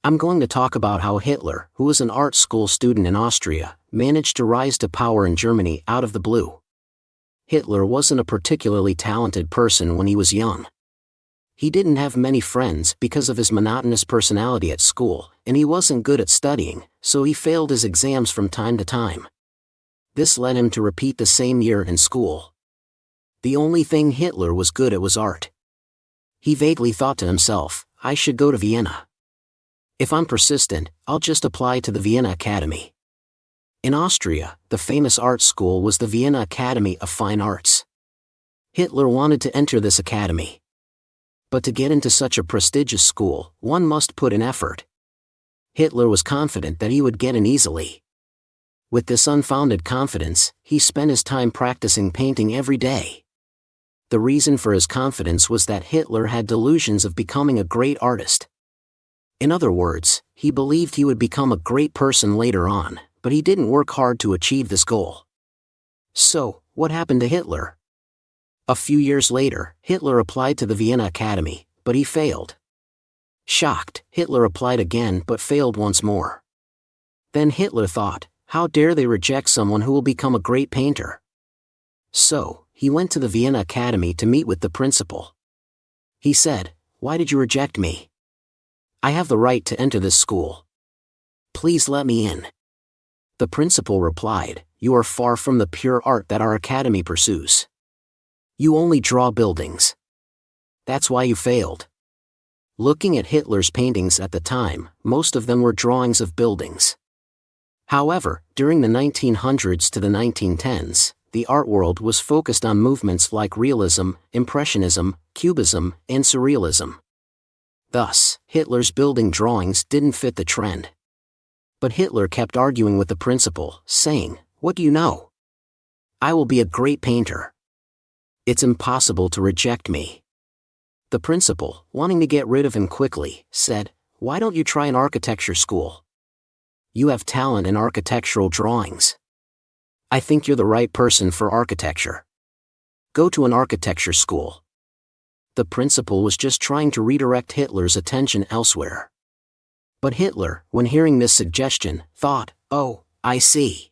I'm going to talk about how Hitler, who was an art school student in Austria, managed to rise to power in Germany out of the blue. Hitler wasn't a particularly talented person when he was young. He didn't have many friends because of his monotonous personality at school, and he wasn't good at studying, so he failed his exams from time to time. This led him to repeat the same year in school. The only thing Hitler was good at was art. He vaguely thought to himself, I should go to Vienna. If I'm persistent, I'll just apply to the Vienna Academy. In Austria, the famous art school was the Vienna Academy of Fine Arts. Hitler wanted to enter this academy. But to get into such a prestigious school, one must put in effort. Hitler was confident that he would get in easily. With this unfounded confidence, he spent his time practicing painting every day. The reason for his confidence was that Hitler had delusions of becoming a great artist. In other words, he believed he would become a great person later on, but he didn't work hard to achieve this goal. So, what happened to Hitler? A few years later, Hitler applied to the Vienna Academy, but he failed. Shocked, Hitler applied again but failed once more. Then Hitler thought, how dare they reject someone who will become a great painter? So, he went to the Vienna Academy to meet with the principal. He said, why did you reject me? I have the right to enter this school. Please let me in. The principal replied, you are far from the pure art that our academy pursues. You only draw buildings. That's why you failed. Looking at Hitler's paintings at the time, most of them were drawings of buildings. However, during the 1900s to the 1910s, the art world was focused on movements like realism, impressionism, cubism, and surrealism. Thus, Hitler's building drawings didn't fit the trend. But Hitler kept arguing with the principal, saying, what do you know? I will be a great painter. It's impossible to reject me. The principal, wanting to get rid of him quickly, said, why don't you try an architecture school? You have talent in architectural drawings. I think you're the right person for architecture. Go to an architecture school. The principal was just trying to redirect Hitler's attention elsewhere. But Hitler, when hearing this suggestion, thought, oh, I see.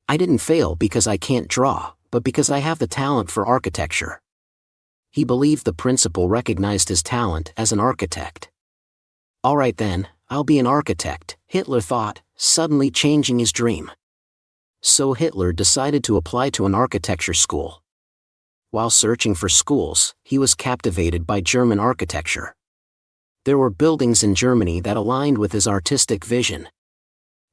I didn't fail because I can't draw, but because I have the talent for architecture. He believed the principal recognized his talent as an architect. All right then, I'll be an architect, Hitler thought, suddenly changing his dream. So Hitler decided to apply to an architecture school. While searching for schools, he was captivated by German architecture. There were buildings in Germany that aligned with his artistic vision.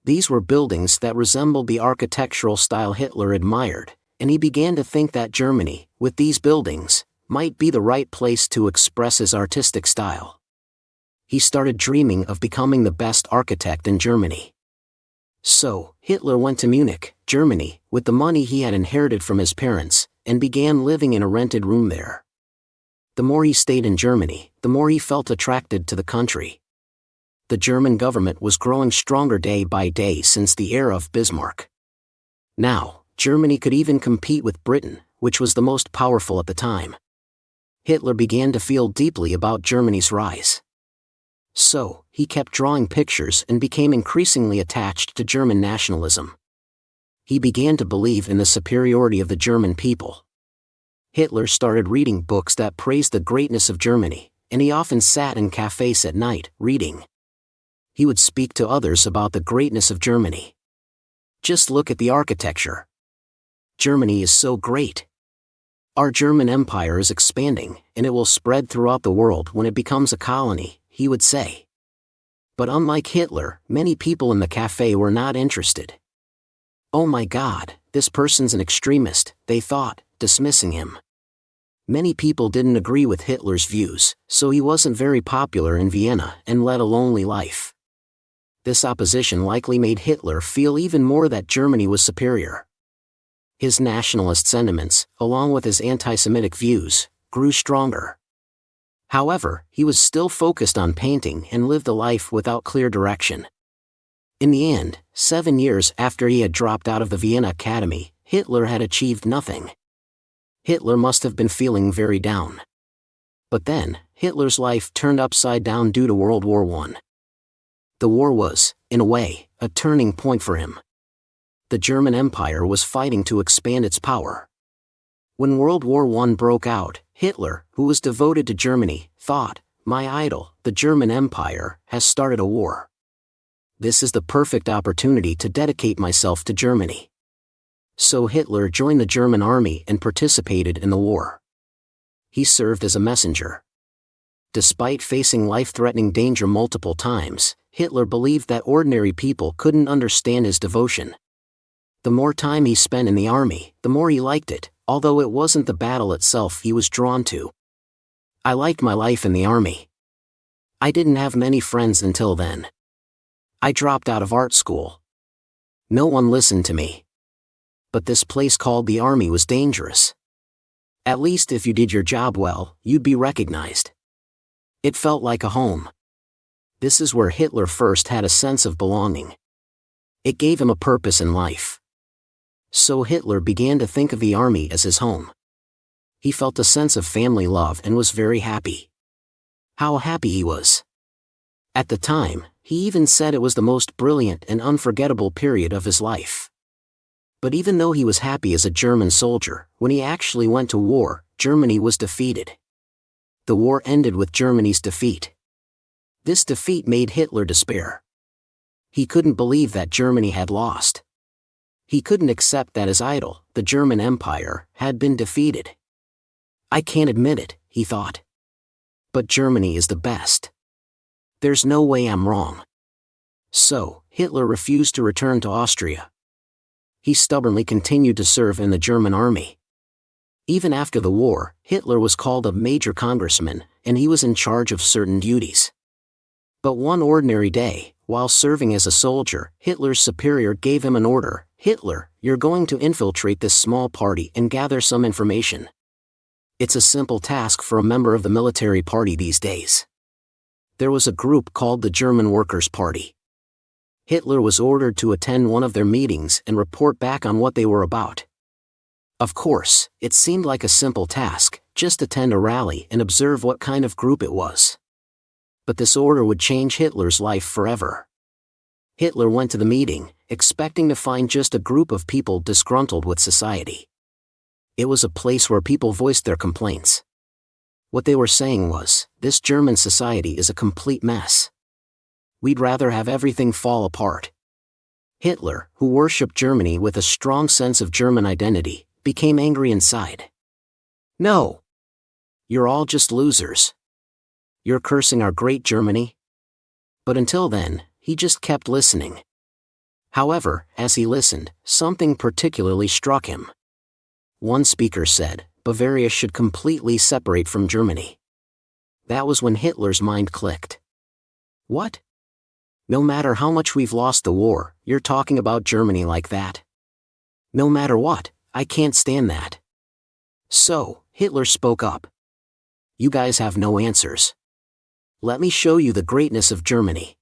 These were buildings that resembled the architectural style Hitler admired, and he began to think that Germany, with these buildings, might be the right place to express his artistic style. He started dreaming of becoming the best architect in Germany. So, Hitler went to Munich, Germany, with the money he had inherited from his parents, and began living in a rented room there. The more he stayed in Germany, the more he felt attracted to the country. The German government was growing stronger day by day since the era of Bismarck. Now, Germany could even compete with Britain, which was the most powerful at the time. Hitler began to feel deeply about Germany's rise. So, he kept drawing pictures and became increasingly attached to German nationalism. He began to believe in the superiority of the German people. Hitler started reading books that praised the greatness of Germany, and he often sat in cafes at night, reading. He would speak to others about the greatness of Germany. Just look at the architecture. Germany is so great. Our German Empire is expanding, and it will spread throughout the world when it becomes a colony, he would say. But unlike Hitler, many people in the cafe were not interested. Oh my God, this person's an extremist, they thought, dismissing him. Many people didn't agree with Hitler's views, so he wasn't very popular in Vienna and led a lonely life. This opposition likely made Hitler feel even more that Germany was superior. His nationalist sentiments, along with his anti-Semitic views, grew stronger. However, he was still focused on painting and lived a life without clear direction. In the end, 7 years after he had dropped out of the Vienna Academy, Hitler had achieved nothing. Hitler must have been feeling very down. But then, Hitler's life turned upside down due to World War I. The war was, in a way, a turning point for him. The German Empire was fighting to expand its power. When World War I broke out, Hitler, who was devoted to Germany, thought, "My idol, the German Empire, has started a war. This is the perfect opportunity to dedicate myself to Germany." So Hitler joined the German army and participated in the war. He served as a messenger. Despite facing life-threatening danger multiple times, Hitler believed that ordinary people couldn't understand his devotion. The more time he spent in the army, the more he liked it, although it wasn't the battle itself he was drawn to. "I liked my life in the army. I didn't have many friends until then. I dropped out of art school. No one listened to me. But this place called the army was dangerous. At least if you did your job well, you'd be recognized. It felt like a home." This is where Hitler first had a sense of belonging. It gave him a purpose in life. So Hitler began to think of the army as his home. He felt a sense of family love and was very happy. How happy he was! At the time, he even said it was the most brilliant and unforgettable period of his life. But even though he was happy as a German soldier, when he actually went to war, Germany was defeated. The war ended with Germany's defeat. This defeat made Hitler despair. He couldn't believe that Germany had lost. He couldn't accept that his idol, the German Empire, had been defeated. "I can't admit it," he thought. "But Germany is the best. There's no way I'm wrong." So, Hitler refused to return to Austria. He stubbornly continued to serve in the German army. Even after the war, Hitler was called a major congressman, and he was in charge of certain duties. But one ordinary day, while serving as a soldier, Hitler's superior gave him an order: "Hitler, you're going to infiltrate this small party and gather some information." It's a simple task for a member of the military party these days. There was a group called the German Workers' Party. Hitler was ordered to attend one of their meetings and report back on what they were about. Of course, it seemed like a simple task: just attend a rally and observe what kind of group it was. But this order would change Hitler's life forever. Hitler went to the meeting, expecting to find just a group of people disgruntled with society. It was a place where people voiced their complaints. What they were saying was, "This German society is a complete mess. We'd rather have everything fall apart." Hitler, who worshipped Germany with a strong sense of German identity, became angry inside. "No! You're all just losers. You're cursing our great Germany?" But until then, he just kept listening. However, as he listened, something particularly struck him. One speaker said, Bavaria should completely separate from Germany. That was when Hitler's mind clicked. "What? No matter how much we've lost the war, you're talking about Germany like that? No matter what, I can't stand that." So, Hitler spoke up. "You guys have no answers. Let me show you the greatness of Germany."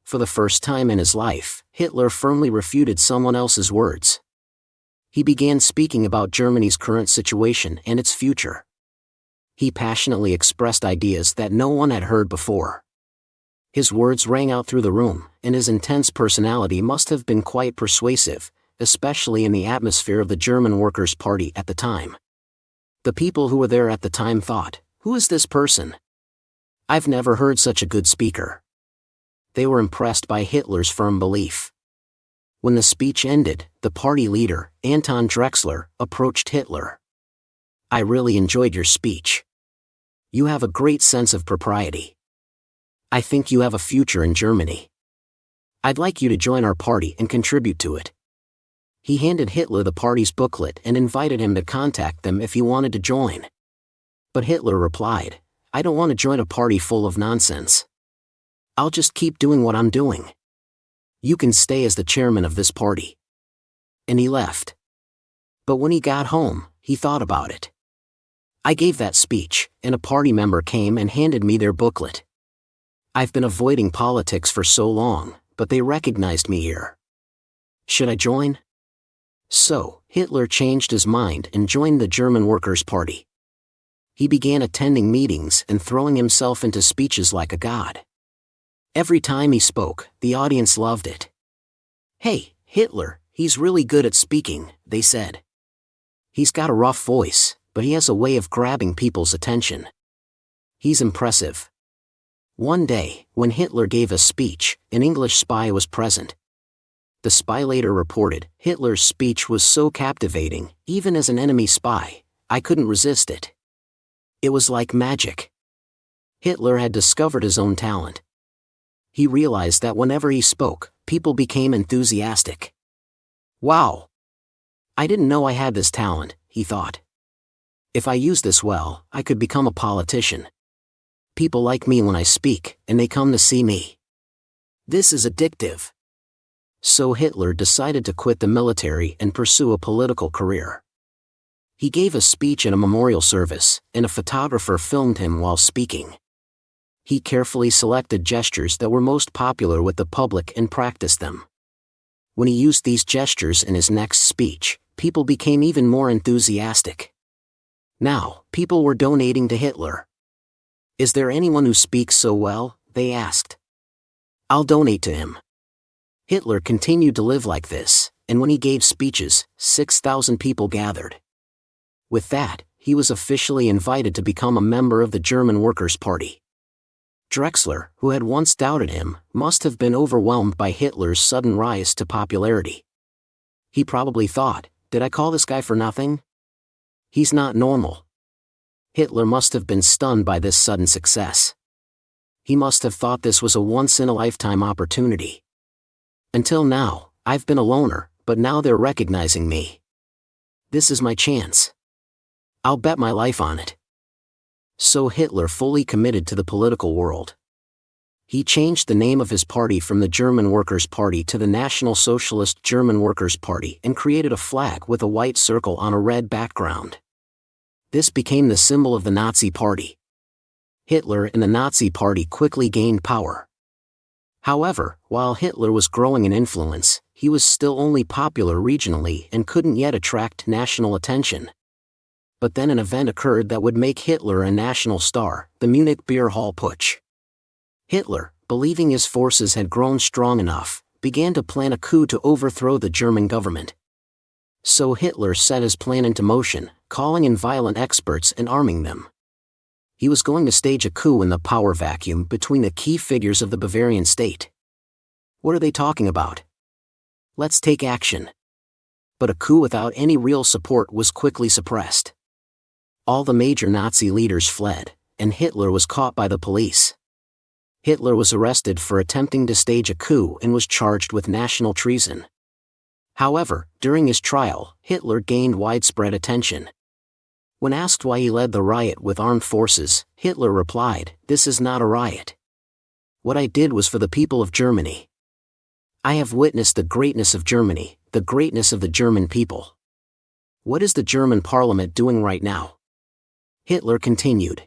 For the first time in his life, Hitler firmly refuted someone else's words. He began speaking about Germany's current situation and its future. He passionately expressed ideas that no one had heard before. His words rang out through the room, and his intense personality must have been quite persuasive, especially in the atmosphere of the German Workers' Party at the time. The people who were there at the time thought, "Who is this person? I've never heard such a good speaker." They were impressed by Hitler's firm belief. When the speech ended, the party leader, Anton Drexler, approached Hitler. "I really enjoyed your speech. You have a great sense of propriety. I think you have a future in Germany. I'd like you to join our party and contribute to it." He handed Hitler the party's booklet and invited him to contact them if he wanted to join. But Hitler replied, "I don't want to join a party full of nonsense. I'll just keep doing what I'm doing. You can stay as the chairman of this party." And he left. But when he got home, he thought about it. "I gave that speech, and a party member came and handed me their booklet. I've been avoiding politics for so long, but they recognized me here. Should I join?" So, Hitler changed his mind and joined the German Workers' Party. He began attending meetings and throwing himself into speeches like a god. Every time he spoke, the audience loved it. "Hey, Hitler, he's really good at speaking," they said. "He's got a rough voice, but he has a way of grabbing people's attention. He's impressive." One day, when Hitler gave a speech, an English spy was present. The spy later reported, "Hitler's speech was so captivating, even as an enemy spy, I couldn't resist it. It was like magic." Hitler had discovered his own talent. He realized that whenever he spoke, people became enthusiastic. "Wow! I didn't know I had this talent," he thought. "If I use this well, I could become a politician. People like me when I speak, and they come to see me. This is addictive." So Hitler decided to quit the military and pursue a political career. He gave a speech at a memorial service, and a photographer filmed him while speaking. He carefully selected gestures that were most popular with the public and practiced them. When he used these gestures in his next speech, people became even more enthusiastic. Now, people were donating to Hitler. "Is there anyone who speaks so well?" they asked. "I'll donate to him." Hitler continued to live like this, and when he gave speeches, 6,000 people gathered. With that, he was officially invited to become a member of the German Workers' Party. Drexler, who had once doubted him, must have been overwhelmed by Hitler's sudden rise to popularity. He probably thought, "Did I call this guy for nothing? He's not normal." Hitler must have been stunned by this sudden success. He must have thought this was a once-in-a-lifetime opportunity. "Until now, I've been a loner, but now they're recognizing me. This is my chance. I'll bet my life on it." So Hitler fully committed to the political world. He changed the name of his party from the German Workers' Party to the National Socialist German Workers' Party and created a flag with a white circle on a red background. This became the symbol of the Nazi Party. Hitler and the Nazi Party quickly gained power. However, while Hitler was growing in influence, he was still only popular regionally and couldn't yet attract national attention. But then an event occurred that would make Hitler a national star, the Munich beer hall putsch. Hitler, believing his forces had grown strong enough, began to plan a coup to overthrow the German government. So Hitler set his plan into motion, calling in violent experts and arming them. He was going to stage a coup in the power vacuum between the key figures of the Bavarian state. What are they talking about? Let's take action. But a coup without any real support was quickly suppressed. All the major Nazi leaders fled, and Hitler was caught by the police. Hitler was arrested for attempting to stage a coup and was charged with national treason. However, during his trial, Hitler gained widespread attention. When asked why he led the riot with armed forces, Hitler replied, "This is not a riot. What I did was for the people of Germany. I have witnessed the greatness of Germany, the greatness of the German people. What is the German parliament doing right now?" Hitler continued.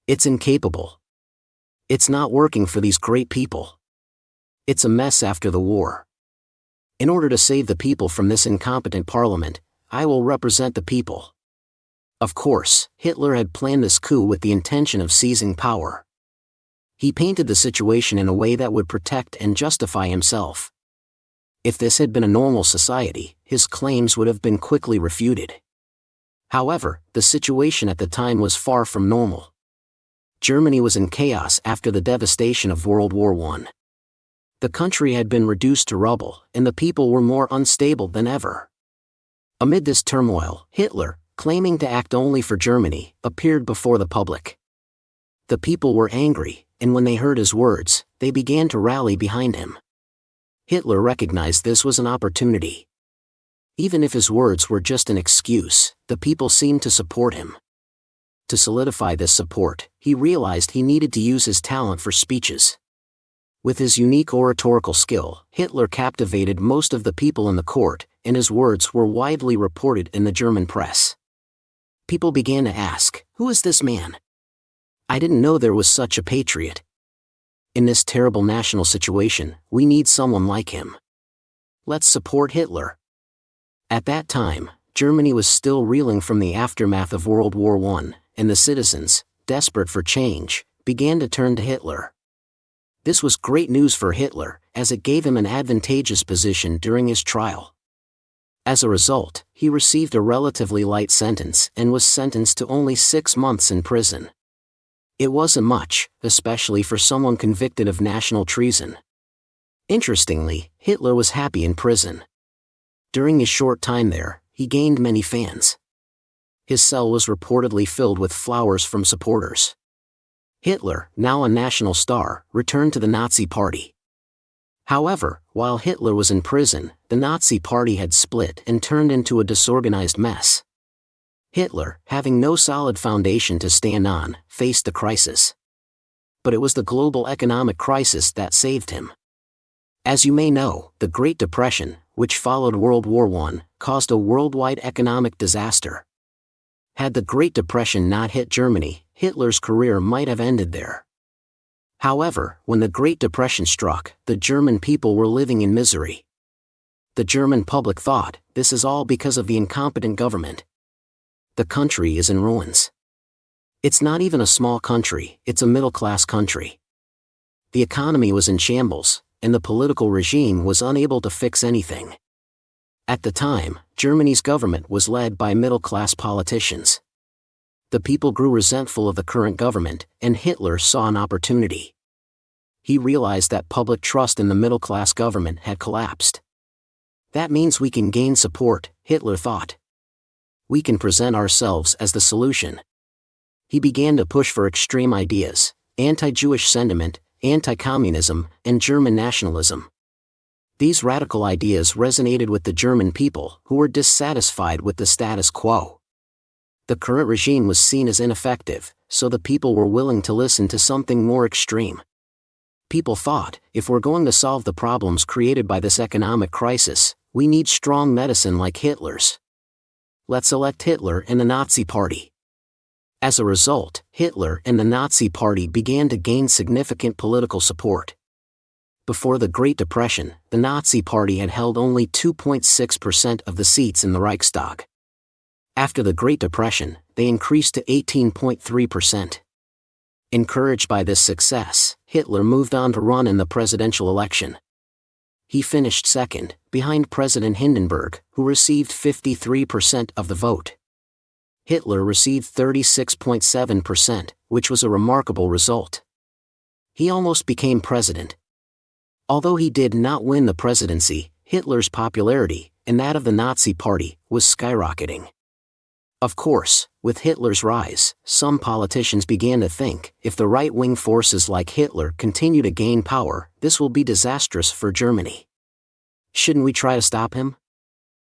"It's incapable. It's not working for these great people. It's a mess after the war. In order to save the people from this incompetent parliament, I will represent the people." Of course, Hitler had planned this coup with the intention of seizing power. He painted the situation in a way that would protect and justify himself. If this had been a normal society, his claims would have been quickly refuted. However, the situation at the time was far from normal. Germany was in chaos after the devastation of World War I. The country had been reduced to rubble, and the people were more unstable than ever. Amid this turmoil, Hitler, claiming to act only for Germany, appeared before the public. The people were angry, and when they heard his words, they began to rally behind him. Hitler recognized this was an opportunity. Even if his words were just an excuse, the people seemed to support him. To solidify this support, he realized he needed to use his talent for speeches. With his unique oratorical skill, Hitler captivated most of the people in the court, and his words were widely reported in the German press. People began to ask, "Who is this man? I didn't know there was such a patriot. In this terrible national situation, we need someone like him. Let's support Hitler." At that time, Germany was still reeling from the aftermath of World War I, and the citizens, desperate for change, began to turn to Hitler. This was great news for Hitler, as it gave him an advantageous position during his trial. As a result, he received a relatively light sentence and was sentenced to only 6 months in prison. It wasn't much, especially for someone convicted of national treason. Interestingly, Hitler was happy in prison. During his short time there, he gained many fans. His cell was reportedly filled with flowers from supporters. Hitler, now a national star, returned to the Nazi Party. However, while Hitler was in prison, the Nazi Party had split and turned into a disorganized mess. Hitler, having no solid foundation to stand on, faced the crisis. But it was the global economic crisis that saved him. As you may know, the Great Depression, which followed World War I, caused a worldwide economic disaster. Had the Great Depression not hit Germany, Hitler's career might have ended there. However, when the Great Depression struck, the German people were living in misery. The German public thought, this is all because of the incompetent government. The country is in ruins. It's not even a small country, it's a middle-class country. The economy was in shambles, and the political regime was unable to fix anything. At the time, Germany's government was led by middle-class politicians. The people grew resentful of the current government, and Hitler saw an opportunity. He realized that public trust in the middle-class government had collapsed. That means we can gain support, Hitler thought. We can present ourselves as the solution. He began to push for extreme ideas, anti-Jewish sentiment, anti-communism, and German nationalism. These radical ideas resonated with the German people, who were dissatisfied with the status quo. The current regime was seen as ineffective, so the people were willing to listen to something more extreme. People thought, if we're going to solve the problems created by this economic crisis, we need strong medicine like Hitler's. Let's elect Hitler and the Nazi Party. As a result, Hitler and the Nazi Party began to gain significant political support. Before the Great Depression, the Nazi Party had held only 2.6% of the seats in the Reichstag. After the Great Depression, they increased to 18.3%. Encouraged by this success, Hitler moved on to run in the presidential election. He finished second, behind President Hindenburg, who received 53% of the vote. Hitler received 36.7%, which was a remarkable result. He almost became president. Although he did not win the presidency, Hitler's popularity, and that of the Nazi Party, was skyrocketing. Of course, with Hitler's rise, some politicians began to think, if the right-wing forces like Hitler continue to gain power, this will be disastrous for Germany. Shouldn't we try to stop him?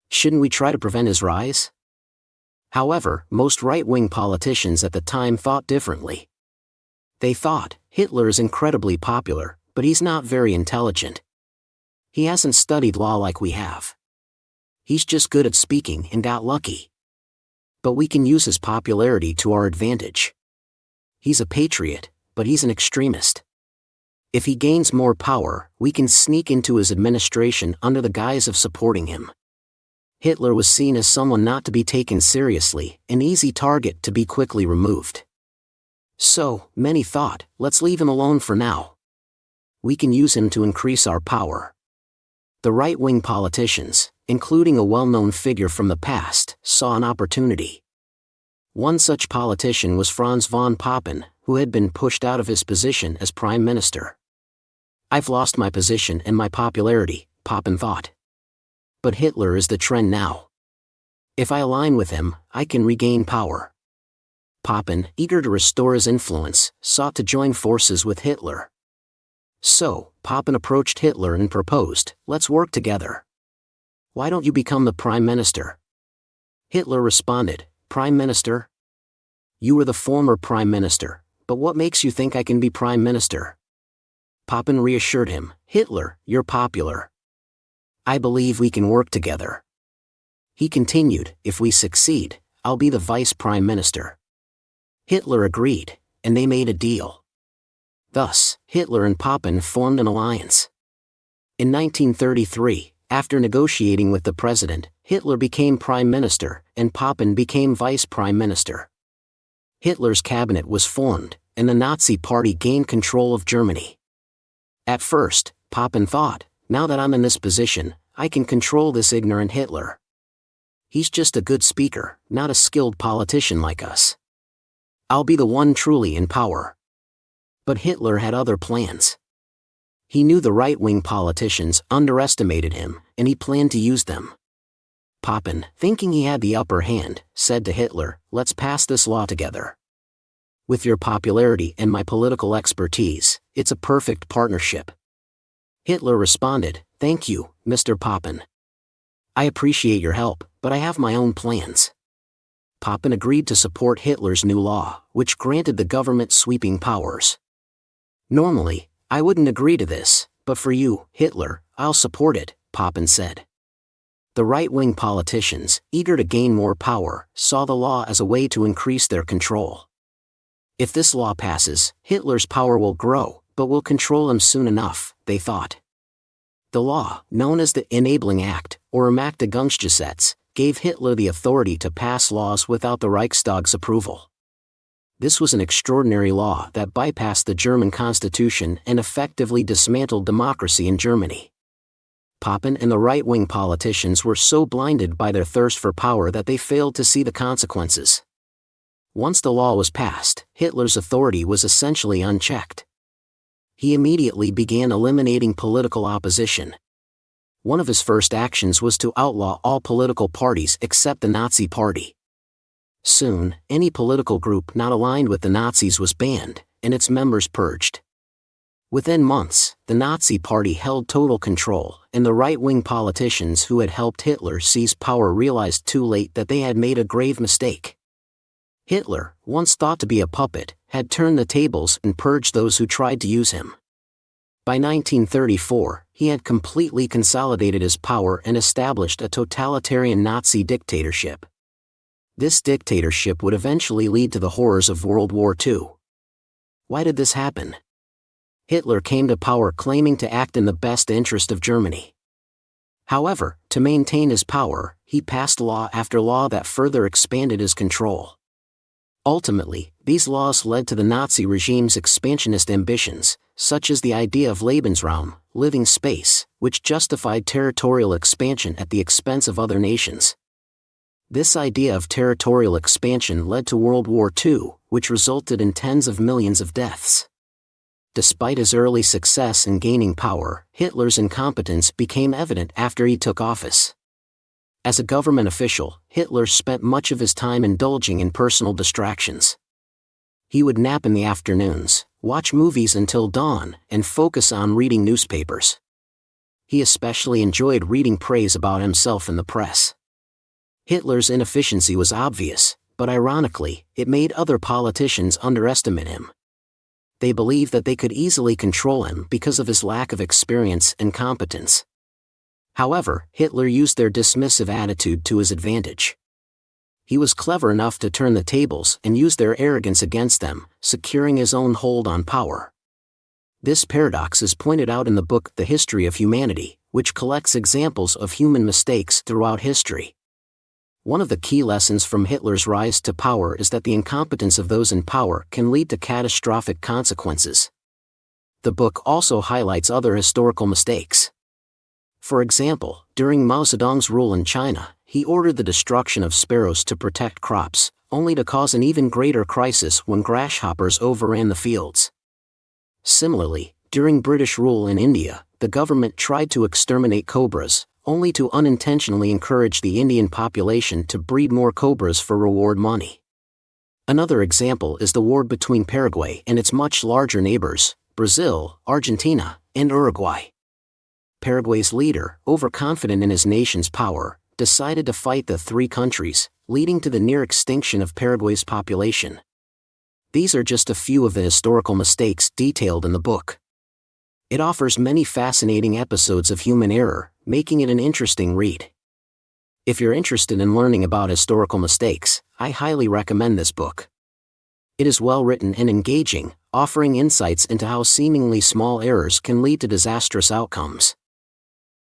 Shouldn't we try to prevent his rise? However, most right-wing politicians at the time thought differently. They thought, Hitler is incredibly popular, but he's not very intelligent. He hasn't studied law like we have. He's just good at speaking and got lucky. But we can use his popularity to our advantage. He's a patriot, but he's an extremist. If he gains more power, we can sneak into his administration under the guise of supporting him. Hitler was seen as someone not to be taken seriously, an easy target to be quickly removed. So, many thought, let's leave him alone for now. We can use him to increase our power. The right-wing politicians, including a well-known figure from the past, saw an opportunity. One such politician was Franz von Papen, who had been pushed out of his position as prime minister. I've lost my position and my popularity, Papen thought. But Hitler is the trend now. If I align with him, I can regain power. Papen, eager to restore his influence, sought to join forces with Hitler. So, Papen approached Hitler and proposed, let's work together. Why don't you become the prime minister? Hitler responded, Prime Minister? You were the former prime minister, but what makes you think I can be prime minister? Papen reassured him, Hitler, you're popular. I believe we can work together. He continued, if we succeed, I'll be the vice prime minister. Hitler agreed, and they made a deal. Thus, Hitler and Papen formed an alliance. In 1933, after negotiating with the president, Hitler became prime minister, and Papen became vice prime minister. Hitler's cabinet was formed, and the Nazi Party gained control of Germany. At first, Papen thought, now that I'm in this position, I can control this ignorant Hitler. He's just a good speaker, not a skilled politician like us. I'll be the one truly in power. But Hitler had other plans. He knew the right-wing politicians underestimated him, and he planned to use them. Papen, thinking he had the upper hand, said to Hitler, "Let's pass this law together. With your popularity and my political expertise, it's a perfect partnership." Hitler responded, "Thank you, Mr. Papen. I appreciate your help, but I have my own plans." Papen agreed to support Hitler's new law, which granted the government sweeping powers. "Normally, I wouldn't agree to this, but for you, Hitler, I'll support it," Papen said. The right-wing politicians, eager to gain more power, saw the law as a way to increase their control. If this law passes, Hitler's power will grow, but we'll control him soon enough, they thought. The law, known as the Enabling Act, or Ermächtigungsgesetz, gave Hitler the authority to pass laws without the Reichstag's approval. This was an extraordinary law that bypassed the German constitution and effectively dismantled democracy in Germany. Papen and the right-wing politicians were so blinded by their thirst for power that they failed to see the consequences. Once the law was passed, Hitler's authority was essentially unchecked. He immediately began eliminating political opposition. One of his first actions was to outlaw all political parties except the Nazi Party. Soon, any political group not aligned with the Nazis was banned, and its members purged. Within months, the Nazi Party held total control, and the right-wing politicians who had helped Hitler seize power realized too late that they had made a grave mistake. Hitler, once thought to be a puppet, had turned the tables and purged those who tried to use him. By 1934, he had completely consolidated his power and established a totalitarian Nazi dictatorship. This dictatorship would eventually lead to the horrors of World War II. Why did this happen? Hitler came to power claiming to act in the best interest of Germany. However, to maintain his power, he passed law after law that further expanded his control. Ultimately, these laws led to the Nazi regime's expansionist ambitions, such as the idea of Lebensraum, living space, which justified territorial expansion at the expense of other nations. This idea of territorial expansion led to World War II, which resulted in tens of millions of deaths. Despite his early success in gaining power, Hitler's incompetence became evident after he took office. As a government official, Hitler spent much of his time indulging in personal distractions. He would nap in the afternoons, watch movies until dawn, and focus on reading newspapers. He especially enjoyed reading praise about himself in the press. Hitler's inefficiency was obvious, but ironically, it made other politicians underestimate him. They believed that they could easily control him because of his lack of experience and competence. However, Hitler used their dismissive attitude to his advantage. He was clever enough to turn the tables and use their arrogance against them, securing his own hold on power. This paradox is pointed out in the book The History of Humanity, which collects examples of human mistakes throughout history. One of the key lessons from Hitler's rise to power is that the incompetence of those in power can lead to catastrophic consequences. The book also highlights other historical mistakes. For example, during Mao Zedong's rule in China, he ordered the destruction of sparrows to protect crops, only to cause an even greater crisis when grasshoppers overran the fields. Similarly, during British rule in India, the government tried to exterminate cobras, only to unintentionally encourage the Indian population to breed more cobras for reward money. Another example is the war between Paraguay and its much larger neighbors, Brazil, Argentina, and Uruguay. Paraguay's leader, overconfident in his nation's power, decided to fight the three countries, leading to the near extinction of Paraguay's population. These are just a few of the historical mistakes detailed in the book. It offers many fascinating episodes of human error, making it an interesting read. If you're interested in learning about historical mistakes, I highly recommend this book. It is well written and engaging, offering insights into how seemingly small errors can lead to disastrous outcomes.